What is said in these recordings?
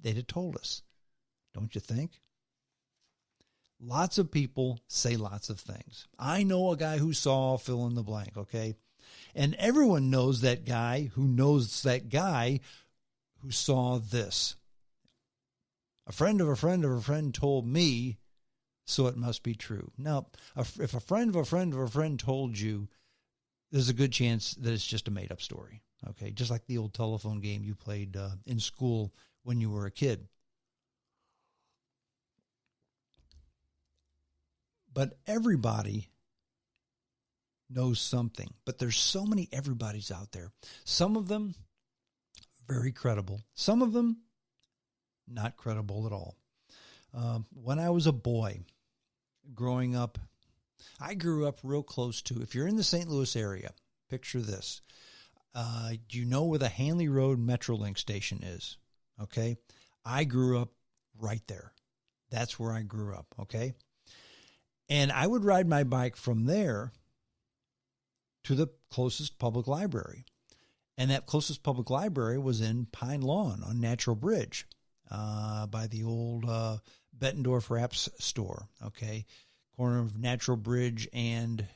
they'd have told us. Don't you think? Lots of people say lots of things. I know a guy who saw fill in the blank, okay? And everyone knows that guy who saw this. A friend of a friend of a friend told me, so it must be true. Now, if a friend of a friend of a friend told you, there's a good chance that it's just a made-up story, okay? Just like the old telephone game you played in school when you were a kid. But everybody knows something. But there's so many everybody's out there. Some of them very credible. Some of them not credible at all. When I was a boy, growing up, I grew up real close to, if you're in the St. Louis area, picture this. Do you know where the Hanley Road Metrolink station is? Okay. I grew up right there. That's where I grew up. Okay. And I would ride my bike from there to the closest public library. And that closest public library was in Pine Lawn on Natural Bridge, by the old Bettendorf Wraps store, okay? Corner of Natural Bridge and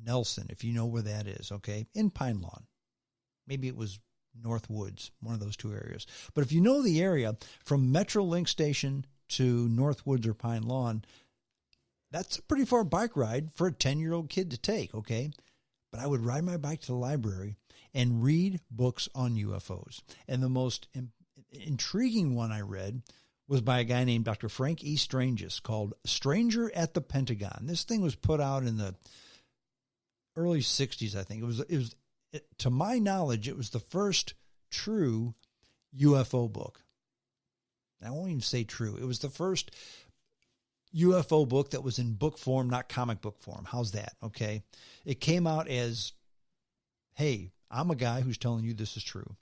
Nelson, if you know where that is, okay? In Pine Lawn. Maybe it was North Woods, one of those two areas. But if you know the area, from Metrolink Station to North Woods or Pine Lawn, that's a pretty far bike ride for a 10-year-old kid to take, okay? But I would ride my bike to the library and read books on UFOs. And the most intriguing one I read was by a guy named Dr. Frank E. Stranges, called Stranger at the Pentagon. This thing was put out in the early 60s, I think. It was to my knowledge, it was the first true UFO book. I won't even say true. It was the first UFO book that was in book form, not comic book form. How's that? Okay. It came out as, hey, I'm a guy who's telling you this is true.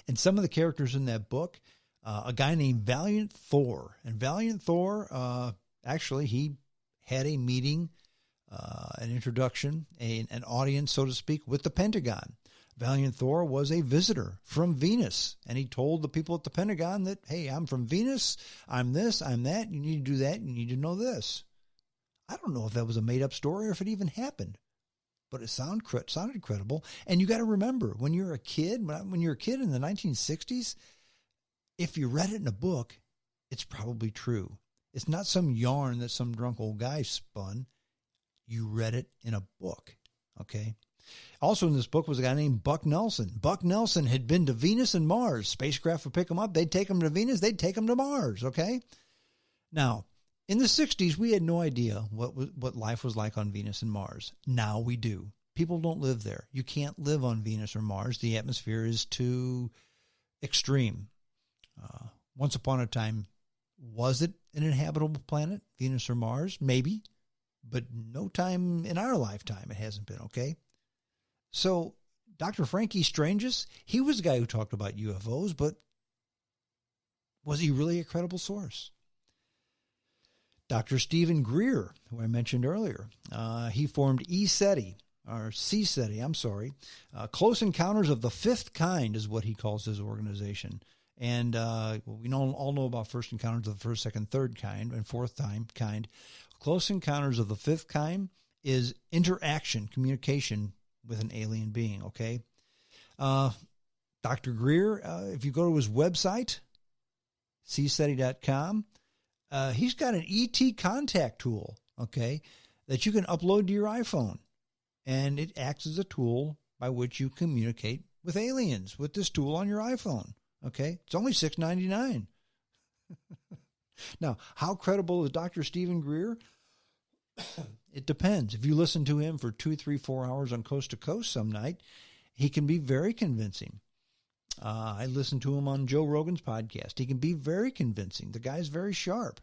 And some of the characters in that book, a guy named Valiant Thor. And Valiant Thor, actually, he had a meeting, an introduction, an audience, so to speak, with the Pentagon. Valiant Thor was a visitor from Venus, and he told the people at the Pentagon that, hey, I'm from Venus, I'm this, I'm that, you need to do that, you need to know this. I don't know if that was a made-up story or if it even happened, but it sounded credible. And you got to remember, when you're a kid, when you're a kid in the 1960s, if you read it in a book, it's probably true. It's not some yarn that some drunk old guy spun. You read it in a book, okay? Also in this book was a guy named Buck Nelson. Buck Nelson had been to Venus and Mars. Spacecraft would pick him up. They'd take him to Venus. They'd take him to Mars, okay? Now, in the 60s, we had no idea what life was like on Venus and Mars. Now we do. People don't live there. You can't live on Venus or Mars. The atmosphere is too extreme. Once upon a time, was it an inhabitable planet, Venus or Mars? Maybe, but no time in our lifetime it hasn't been, okay? So Dr. Frankie Stranges, he was the guy who talked about UFOs, but was he really a credible source? Dr. Steven Greer, who I mentioned earlier, he formed CSETI, Close Encounters of the Fifth Kind is what he calls his organization. And we all know about First Encounters of the First, Second, Third Kind, and Fourth Kind. Close Encounters of the Fifth Kind is interaction, communication with an alien being, okay? Dr. Greer, if you go to his website, cseti.com, he's got an ET contact tool, okay, that you can upload to your iPhone. And it acts as a tool by which you communicate with aliens with this tool on your iPhone, okay? It's only $6.99. Now, how credible is Dr. Steven Greer? It depends. If you listen to him for 2, 3, 4 hours on Coast to Coast some night, he can be very convincing. I listened to him on Joe Rogan's podcast. He can be very convincing. The guy's very sharp.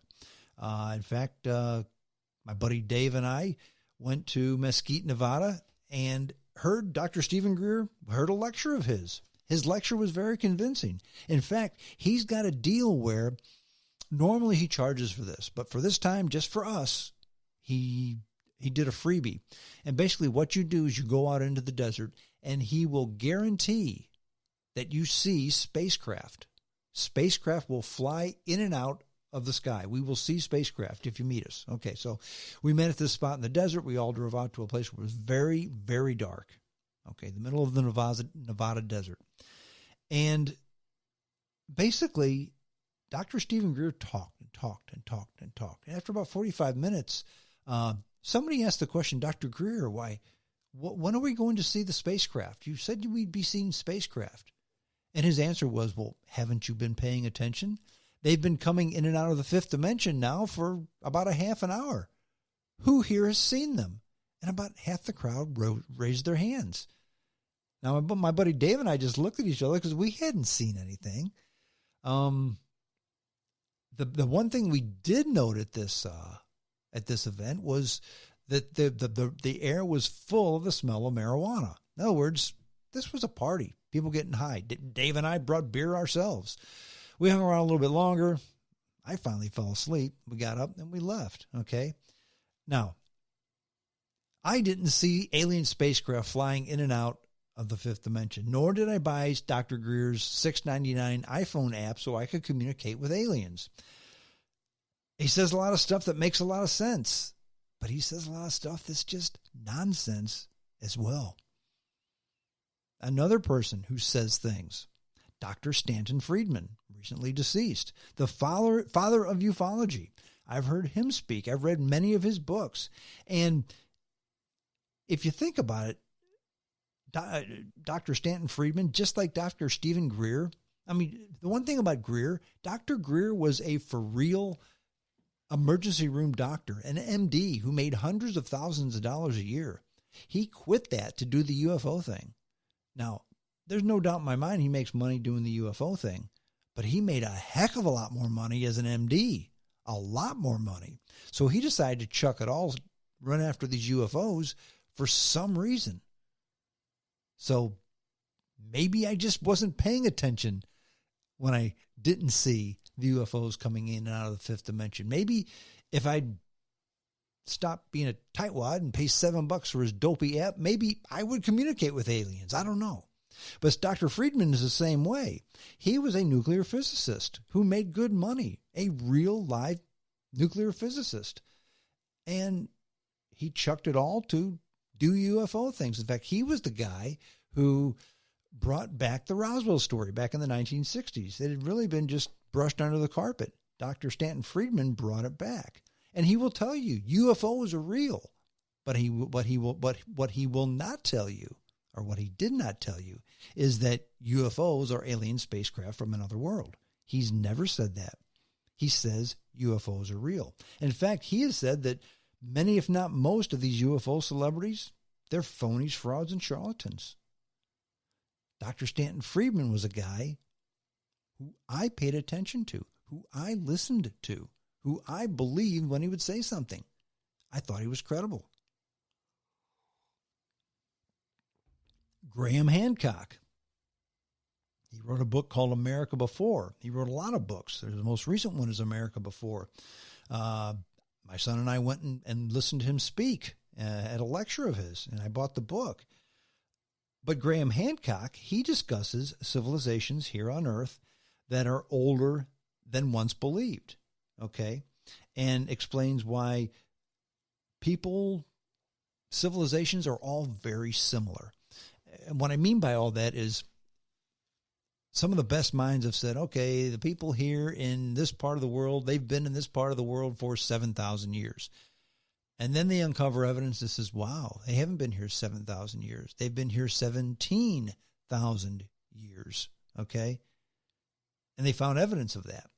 In fact, my buddy Dave and I went to Mesquite, Nevada, and heard Dr. Steven Greer, heard a lecture of his. His lecture was very convincing. In fact, he's got a deal where normally he charges for this, but for this time, just for us, he did a freebie. And basically what you do is you go out into the desert and he will guarantee that you see spacecraft Spacecraft will fly in and out of the sky. We will see spacecraft if you meet us. Okay, so we met at this spot in the desert. We all drove out to a place where it was very, very dark. Okay, the middle of the Nevada desert. And basically, Dr. Steven Greer talked and talked and talked and talked. And after about 45 minutes, somebody asked the question, Dr. Greer, when are we going to see the spacecraft? You said we'd be seeing spacecraft. And his answer was, well, haven't you been paying attention? They've been coming in and out of the fifth dimension now for about a half an hour. Who here has seen them? And about half the crowd raised their hands. Now, my buddy Dave and I just looked at each other because we hadn't seen anything. The one thing we did note at this event was that the air was full of the smell of marijuana. In other words, this was a party. People getting high. Dave and I brought beer ourselves. We hung around a little bit longer. I finally fell asleep. We got up and we left. Okay. Now, I didn't see alien spacecraft flying in and out of the fifth dimension, nor did I buy Dr. Greer's $6.99 iPhone app so I could communicate with aliens. He says a lot of stuff that makes a lot of sense, but he says a lot of stuff that's just nonsense as well. Another person who says things, Dr. Stanton Friedman, recently deceased, the father of ufology. I've heard him speak. I've read many of his books. And if you think about it, Dr. Stanton Friedman, just like Dr. Steven Greer, I mean, the one thing about Greer, Dr. Greer was a for real emergency room doctor, an MD who made hundreds of thousands of dollars a year. He quit that to do the UFO thing. Now, there's no doubt in my mind he makes money doing the UFO thing, but he made a heck of a lot more money as an MD, a lot more money. So he decided to chuck it all, run after these UFOs for some reason. So maybe I just wasn't paying attention when I didn't see the UFOs coming in and out of the fifth dimension. Maybe if I'd stopped being a tightwad and pay $7 for his dopey app, maybe I would communicate with aliens. I don't know. But Dr. Friedman is the same way. He was a nuclear physicist who made good money, a real live nuclear physicist. And he chucked it all to do UFO things. In fact, he was the guy who brought back the Roswell story back in the 1960s. It had really been just brushed under the carpet. Dr. Stanton Friedman brought it back. And he will tell you UFOs are real. But what he will not tell you, or what he did not tell you, is that UFOs are alien spacecraft from another world. He's never said that. He says UFOs are real. In fact, he has said that many, if not most, of these UFO celebrities, they're phonies, frauds, and charlatans. Dr. Stanton Friedman was a guy who I paid attention to, who I listened to, who I believed when he would say something. I thought he was credible. Graham Hancock. He wrote a book called America Before. He wrote a lot of books. The most recent one is America Before. My son and I went and listened to him speak at a lecture of his, and I bought the book. But Graham Hancock, he discusses civilizations here on Earth that are older than once believed, okay? And explains why civilizations are all very similar. And what I mean by all that is some of the best minds have said, okay, the people here in this part of the world, they've been in this part of the world for 7,000 years. And then they uncover evidence that says, wow, they haven't been here 7,000 years. They've been here 17,000 years, okay? And they found evidence of that.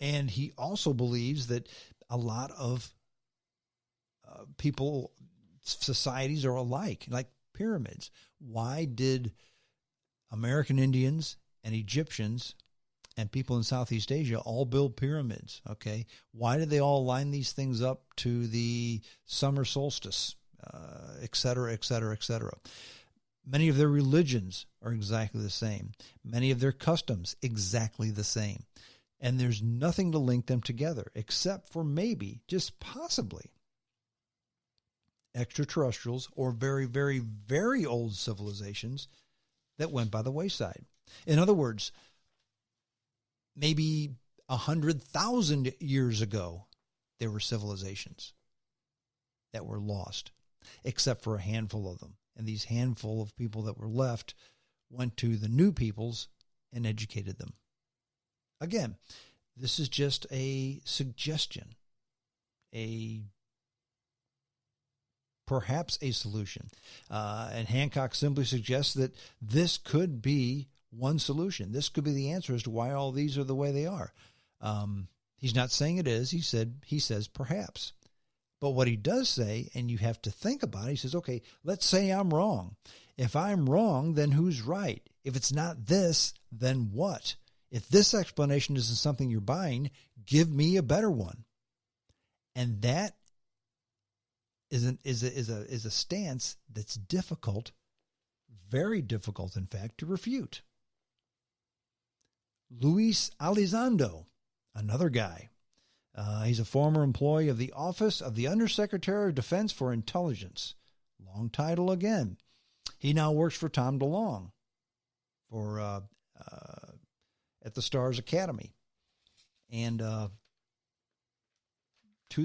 And he also believes that a lot of societies are alike, like pyramids. Why did American Indians and Egyptians and people in Southeast Asia all build pyramids, okay? Why did they all line these things up to the summer solstice, et cetera, et cetera, et cetera? Many of their religions are exactly the same. Many of their customs, exactly the same. And there's nothing to link them together except for maybe, just possibly, extraterrestrials or very, very, very old civilizations that went by the wayside. In other words, maybe 100,000 years ago, there were civilizations that were lost, except for a handful of them. And these handful of people that were left went to the new peoples and educated them. Again, this is just a suggestion, perhaps a solution. And Hancock simply suggests that this could be one solution. This could be the answer as to why all these are the way they are. He's not saying it is. He says perhaps. But what he does say, and you have to think about it, he says, okay, let's say I'm wrong. If I'm wrong, then who's right? If it's not this, then what? If this explanation isn't something you're buying, give me a better one. And that is a stance that's difficult, very difficult, in fact, to refute. Luis Elizondo, another guy. He's a former employee of the Office of the Undersecretary of Defense for Intelligence. Long title again. He now works for Tom DeLonge at the Stars Academy. And to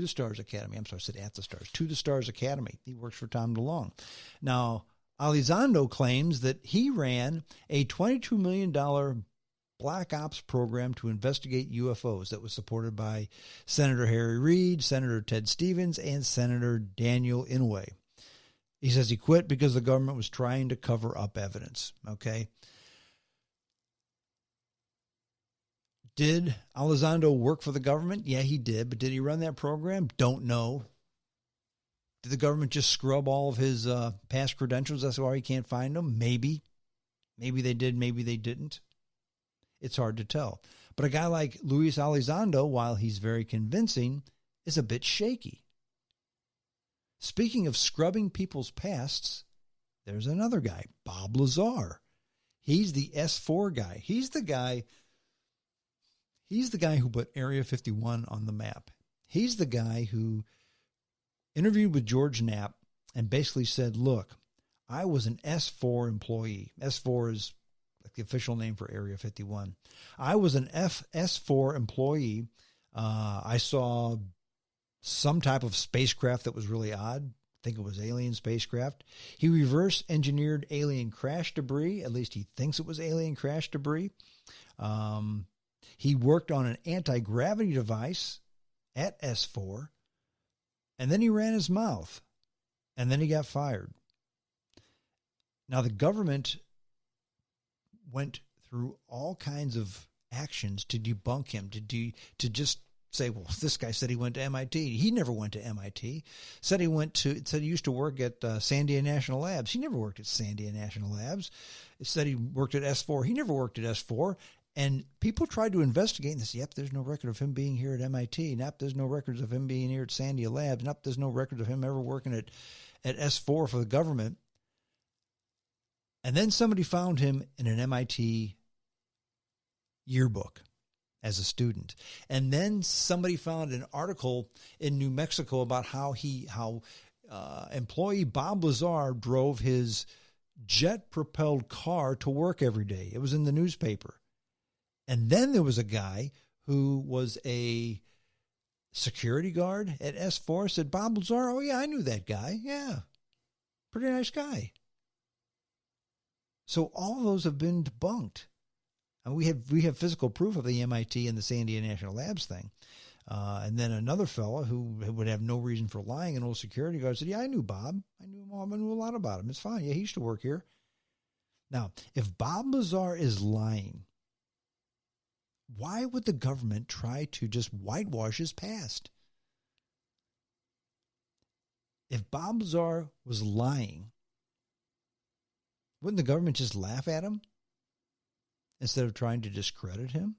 the Stars Academy. I'm sorry, I said at the Stars. To the Stars Academy. He works for Tom DeLonge. Now, Elizondo claims that he ran a $22 million Black Ops program to investigate UFOs that was supported by Senator Harry Reid, Senator Ted Stevens, and Senator Daniel Inouye. He says he quit because the government was trying to cover up evidence. Okay. Did Elizondo work for the government? Yeah, he did. But did he run that program? Don't know. Did the government just scrub all of his past credentials? That's why he can't find them? Maybe. Maybe they did. Maybe they didn't. It's hard to tell. But a guy like Luis Elizondo, while he's very convincing, is a bit shaky. Speaking of scrubbing people's pasts, there's another guy, Bob Lazar. He's the S4 guy. He's the guy who put Area 51 on the map. He's the guy who interviewed with George Knapp and basically said, look, I was an S4 employee. S4 is like the official name for Area 51. I was an S4 employee. I saw some type of spacecraft that was really odd. I think it was alien spacecraft. He reverse engineered alien crash debris. At least he thinks it was alien crash debris. He worked on an anti-gravity device at S4. And then he ran his mouth. And then he got fired. Now the government went through all kinds of actions to debunk him, to just say, well, this guy said he went to MIT. He never went to MIT. Said he used to work at Sandia National Labs. He never worked at Sandia National Labs. Said he worked at S4. He never worked at S4. And people tried to investigate and they said, yep, there's no record of him being here at MIT. Nope, there's no records of him being here at Sandia Labs. Nope, there's no records of him ever working at S4 for the government. And then somebody found him in an MIT yearbook as a student. And then somebody found an article in New Mexico about how employee Bob Lazar drove his jet-propelled car to work every day. It was in the newspaper. And then there was a guy who was a security guard at S4, said, Bob Lazar, oh yeah, I knew that guy. Yeah, pretty nice guy. So all of those have been debunked. And we have physical proof of the MIT and the Sandia National Labs thing. And then another fellow who would have no reason for lying, an old security guard, said, yeah, I knew Bob. I knew him all. I knew a lot about him. It's fine. Yeah, he used to work here. Now, if Bob Lazar is lying, why would the government try to just whitewash his past? If Bob Lazar was lying, wouldn't the government just laugh at him instead of trying to discredit him?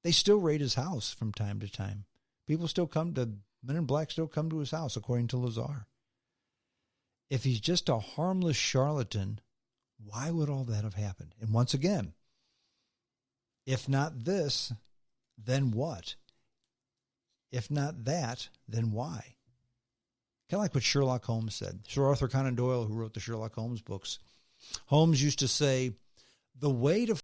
They still raid his house from time to time. Men in black still come to his house, according to Lazar. If he's just a harmless charlatan, why would all that have happened? And once again, if not this, then what? If not that, then why? Kind of like what Sherlock Holmes said. Sir Arthur Conan Doyle, who wrote the Sherlock Holmes books. Holmes used to say, The way to